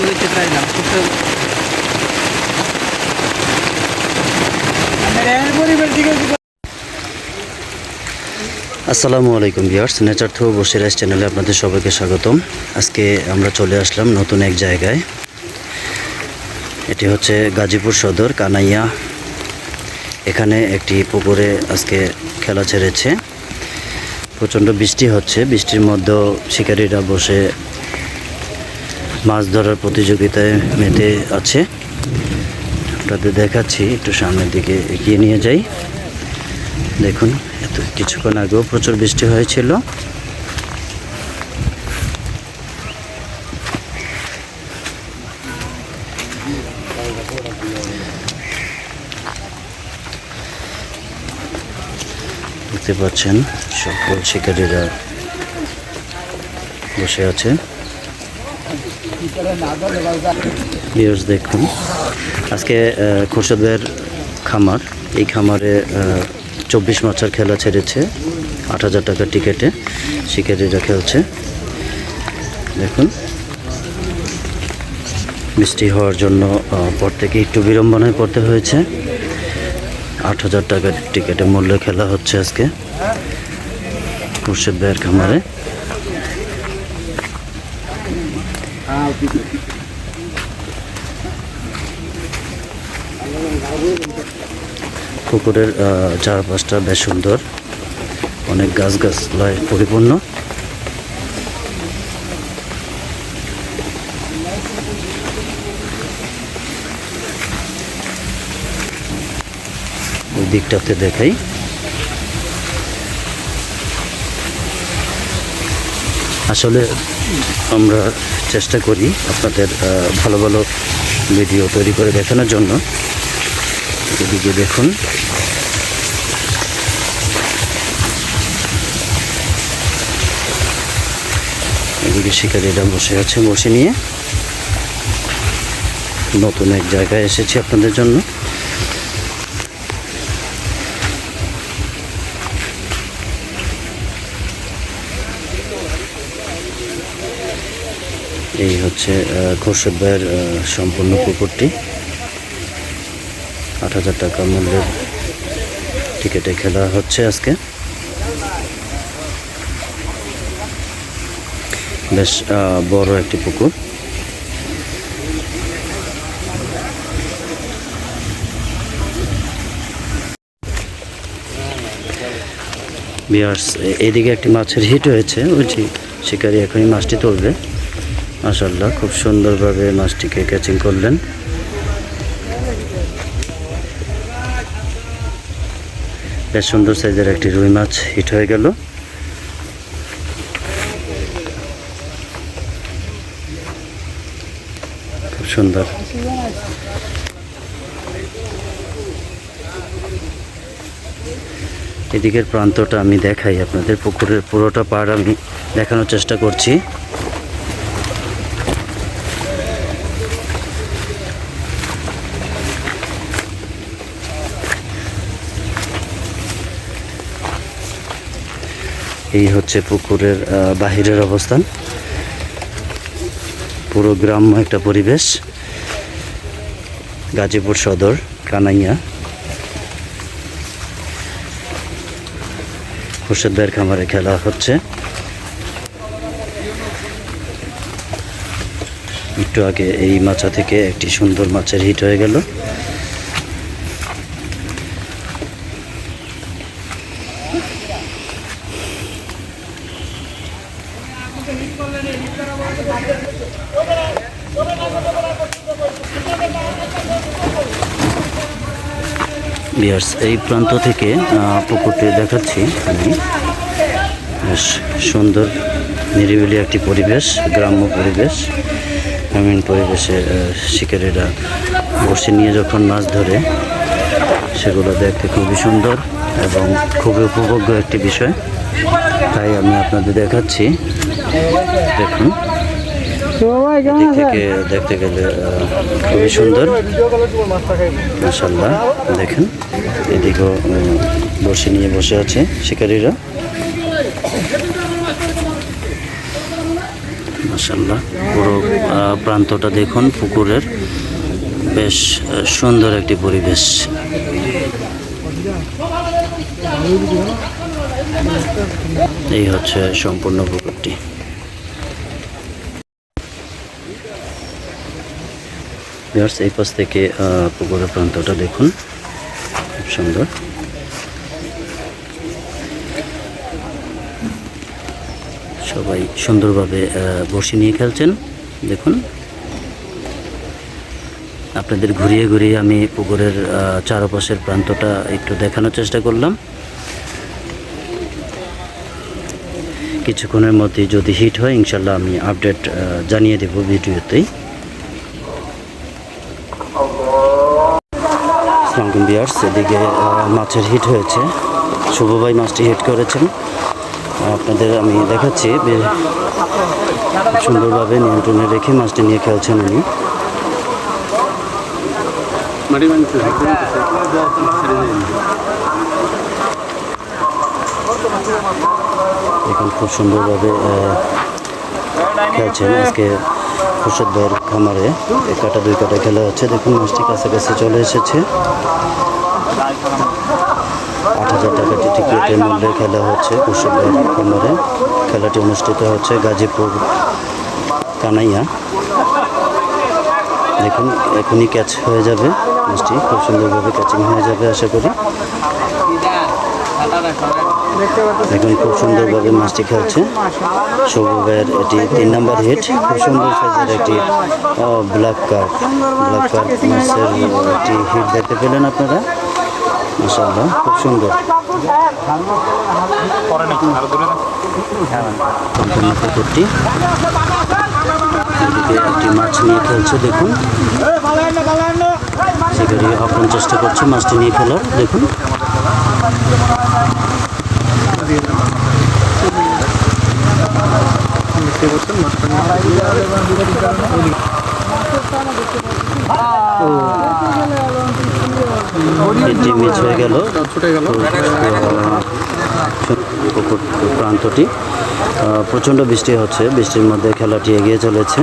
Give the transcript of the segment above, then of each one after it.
দেখতে চাইলাম। আসসালামু আলাইকুম ভিউয়ার্স, নেচার থ্রু বসিরাজ চ্যানেলে আপনাদের সবাইকে স্বাগতম। আজকে আমরা চলে আসলাম নতুন এক জায়গায়। এটি হচ্ছে গাজীপুর সদর কানাইয়া। এখানে একটি পুকুরে আজকে খেলা ছেড়েছে। প্রচণ্ড বৃষ্টি হচ্ছে, বৃষ্টির মধ্যেও শিকারীরা বসে মাছ ধরার প্রতিযোগিতায় মেতে আছে। আপনাদের দেখাচ্ছি, একটু সামনের দিকে এগিয়ে নিয়ে যাই। দেখুন, এত কিছুক্ষণ আগেও প্রচুর বৃষ্টি হয়েছিল। দেখতে পাচ্ছেন সকল শিকারীরা বসে আছে। ভিউয়ার্স দেখুন, আজকে খোরশেদ ভাইয়ের খামার, এই খামারে 24 মাচার খেলা ছেড়েছে 8,000 টাকার টিকিটে। শিকারীরা খেলছে। দেখুন, বৃষ্টি হওয়ার জন্য পর থেকে একটু বিড়ম্বনায় পড়তে হয়েছে। 8,000 টাকার টিকিটে মূল্য খেলা হচ্ছে আজকে খোরশেদ ভাইয়ের খামারে। পুকুরের চারপাশটা বেশ সুন্দর, অনেক গাছগাছলায় পরিপূর্ণ। ওই দিকটাতে দেখাই। আসলে আমরা চেষ্টা করি আপনাদের ভালো ভালো ভিডিও তৈরি করে দেখানোর জন্য। এদিকে দেখুন, এদিকে শিকারীরা বসে আছে বসে নিয়ে। নতুন এক জায়গায় এসেছি আপনাদের জন্য। এই হচ্ছে খোরশেদ ভাইয়ের সম্পূর্ণ পুকুরটি। 8,000 টাকা মূল্যের টিকিটে খেলা হচ্ছে আজকে। বেশ বড় একটি পুকুর। ভিউয়ার্স, এদিকে একটি মাছের হিট হয়েছে, ওই শিকারী এখনই মাছটি তুলবে। মাশাআল্লাহ, খুব সুন্দরভাবে মাছটিকে ক্যাচিং করলেন। বেশ সুন্দর সাইজের একটি রুই মাছ হিট হয়ে গেল। খুব সুন্দর। এদিকের প্রান্তটা আমি দেখাই আপনাদের। পুকুরের পুরোটা পাড় আমি দেখানোর চেষ্টা করছি। এই হচ্ছে পুকুরের বাহিরের অবস্থান। পুরো গ্রাম্য একটা পরিবেশ। গাজীপুর সদর কানাইয়া খোরশেদ ভাইয়ের খামারে খেলা হচ্ছে। একটু আগে এই মাচা থেকে একটি সুন্দর মাছের হিট হয়ে গেল। ভিউয়ার্স, এই প্রান্ত থেকে পুকুরটি দেখাচ্ছি আমি। বেশ সুন্দর নিরিবিলি একটি পরিবেশ, গ্রাম্য পরিবেশ। গ্রামীণ পরিবেশে শিকারীরা বড়শি নিয়ে যখন মাছ ধরে, সেগুলো দেখতে খুবই সুন্দর এবং খুবই উপভোগ্য একটি বিষয়। তাই আমি আপনাদের দেখাচ্ছি। দেখুন, দিক থেকে দেখতে গেলে খুবই সুন্দর। মাশাআল্লাহ, দেখেন এদিকেও বড়শি নিয়ে বসে আছে শিকারীরা। মাশাআল্লাহ পুরো প্রান্তটা দেখুন পুকুরের, বেশ সুন্দর একটি পরিবেশ। এই হচ্ছে সম্পূর্ণ পুকুরটি। ভিউয়ার্স, এই পাশ থেকে পুকুরের প্রান্তটা দেখুন, খুব সুন্দর। সবাই সুন্দরভাবে বড়শি নিয়ে খেলছেন দেখুন। আপনাদের ঘুরিয়ে ঘুরিয়ে আমি পুকুরের চারপাশের প্রান্তটা একটু দেখানোর চেষ্টা করলাম। কিছুক্ষণের মধ্যে যদি হিট হয় ইনশাল্লাহ আমি আপডেট জানিয়ে দেব ভিডিওতেই। আসসালামু ভিউয়ার্স, এদিকে মাছের হিট হয়েছে। শুভ ভাই মাছটি হিট করেছেন, আপনাদের আমি দেখাচ্ছি। সুন্দরভাবে নিয়ন্ত্রণে রেখে মাছটি নিয়ে খেলছেন উনি। এখন খুব সুন্দরভাবে খেলছেন। আজকে খুরশেদ ভাইয়ের খামারে 1 কাটা 2 কাটা খেলা হচ্ছে। দেখুন মাছটি কাছাকাছি চলে এসেছে। 8,000 টাকা টিকিটের মূল্যে খেলা হচ্ছে খুরশেদ ভাইয়ের খামারে। খেলাটি অনুষ্ঠিত হচ্ছে গাজীপুর কানাইয়া। দেখুন এখনই ক্যাচ হয়ে যাবে মাছটি, খুব সুন্দরভাবে ক্যাচিং হয়ে যাবে আশা করি। দেখুন খুব সুন্দরভাবে মাছটি খেলছে শুভ ভাইয়ের। এটি 3 নম্বর হিট। খুব সুন্দর সাইজের একটি ব্ল্যাক কার্প মাছের একটি হিট দেখতে পেলেন আপনারা। মাশাআল্লাহ খুব সুন্দর। সম্পূর্ণ পুকুরটি, এদিকে একটি মাছ নিয়ে খেলছে দেখুন। শিকারি আপ্রাণ চেষ্টা করছে মাছটি নিয়ে খেলার। দেখুন এটি মিস হয়ে গেল পুকুর প্রান্তটি। প্রচণ্ড বৃষ্টি হচ্ছে, বৃষ্টির মধ্যে খেলাটি এগিয়ে চলেছে।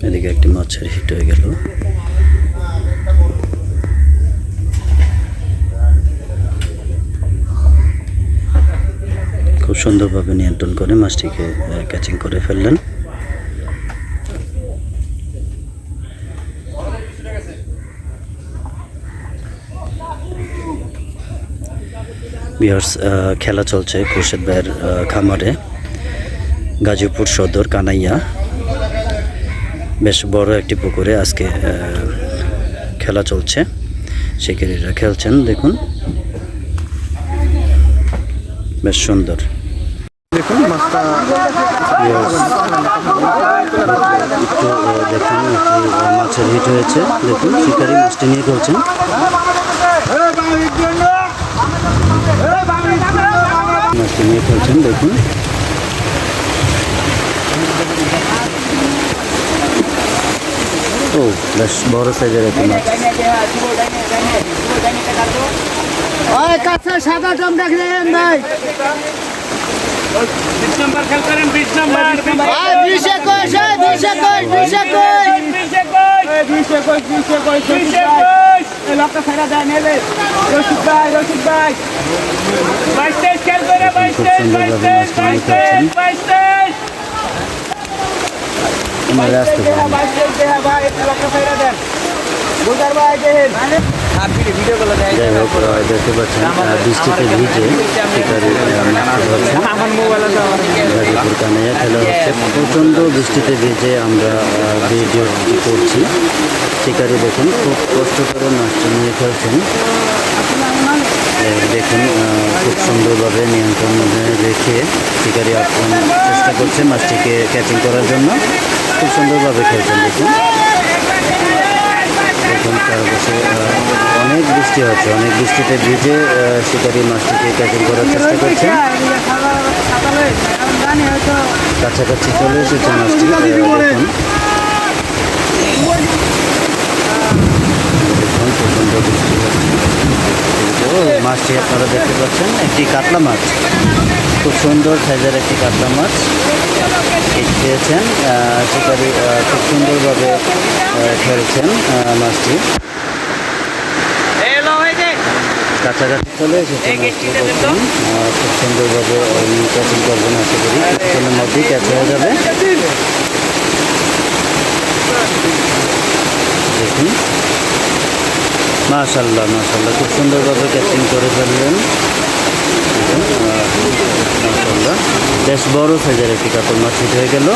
এদিকে একটি মাছের হিট হয়ে গেল। খুব সুন্দরভাবে নিয়ন্ত্রণ করে মাছটিকে ক্যাচিং করে ফেললেন। ভিউয়ার্স, খেলা চলছে খুরশেদ ভাইয়ের খামারে, গাজীপুর সদর কানাইয়া। বেশ বড় একটি পুকুরে আজকে খেলা চলছে, শিকারীরা খেলছেন দেখুন, বেশ সুন্দর। দেখুন মাছটা একটু দেখুন, একটি মাছের হিট হয়েছে দেখুন। শিকারী মাছটি নিয়ে খেলছেন। মাছটি নিয়ে খেলছেন দেখুন। ও বেশ বড় সাইজের একটি মাছ। সাদা টম দেখলেন ভাই, 20 নম্বর খেল করেন, 20 নম্বর 20 21 20 এই লোকটা ছাড়া দেয় নেবে। রশিদ ভাই 22 খেল করে, 22 আমাদের আসতে ভাই এই লোকটা ছাড়া দেন বুঝার ভাই দেখেন। যাই হোক, দেখতে পাচ্ছেন বৃষ্টিতে ভিজে শিকারি গাজীপুর কানাইয়া খেলা হচ্ছে। প্রচণ্ড বৃষ্টিতে ভিজে আমরা ভিডিওটি করছি। শিকারি দেখুন খুব কষ্ট করে মাছটি নিয়ে খেলছেন। দেখুন খুব সুন্দরভাবে নিয়ন্ত্রণে রেখে শিকারি আপনার চেষ্টা করছে মাছটিকে ক্যাচিং করার জন্য। খুব সুন্দরভাবে খেলছেন দেখুন। দেখুন চারপাশে অনেক বৃষ্টি হচ্ছে, অনেক বৃষ্টিতে ভিজে শিকারি মাছটিকে ক্যাচিং করার চেষ্টা করছে। কাছাকাছি চলে এসেছে মাছটি দেখুন। দেখুন প্রচণ্ড বৃষ্টি হচ্ছে। ও মাছটি আপনারা দেখতে পাচ্ছেন, একটি কাতলা মাছ, খুব সুন্দর সাইজের একটি কাতলা মাছ পেয়েছেন। শিকারি খুব সুন্দরভাবে খেলছেন মাছটি। কাছাকাছি চলে এসেছে মাছটি, দেখুন খুব সুন্দরভাবে ক্যাচিং করবেন, আশা করি কিছুক্ষণের মধ্যেই ক্যাচ হয়ে যাবে। দেখুন মাশাআল্লাহ মাশাআল্লাহ, খুব সুন্দরভাবে ক্যাচিং করে ফেললেন। মাশাআল্লাহ, বেশ বড় সাইজের একটি কাতল মাছ হিট হয়ে গেল।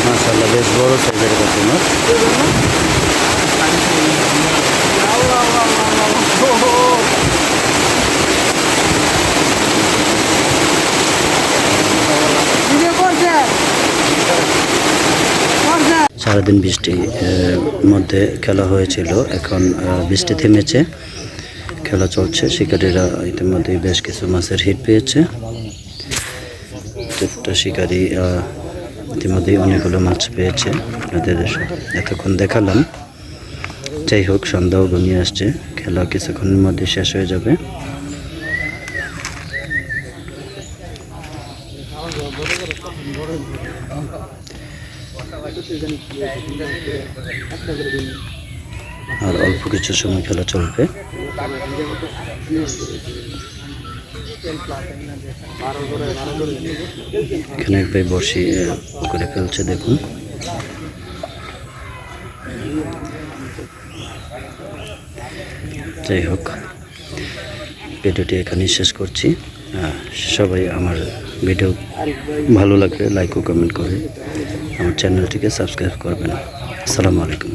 মাশাআল্লাহ, বেশ বড় সাইজের কাতল মাছ। সারাদিন বৃষ্টির মধ্যে খেলা হয়েছিল, এখন বৃষ্টি থেমেছে, খেলা চলছে। শিকারীরা ইতিমধ্যেই বেশ কিছু মাছের হিট পেয়েছে। একটা শিকারী ইতিমধ্যেই অনেকগুলো মাছ পেয়েছে, আপনাদের এতক্ষণ দেখালাম। যাই হোক, সন্ধ্যাও ঘনিয়ে আসছে, খেলা কিছুক্ষণের মধ্যে শেষ হয়ে যাবে। আর অল্প কিছু সময় খেলা চলবে। এখানে এক ভাই বড়শি করে ফেলছে, দেখুন। যাই হোক, ভিডিওটি এখানেই শেষ করছি। সবাই আমার ভিডিও ভালো লাগলে লাইক ও কমেন্ট করে আমার চ্যানেলটিকে সাবস্ক্রাইব করবেন। আসসালামু আলাইকুম।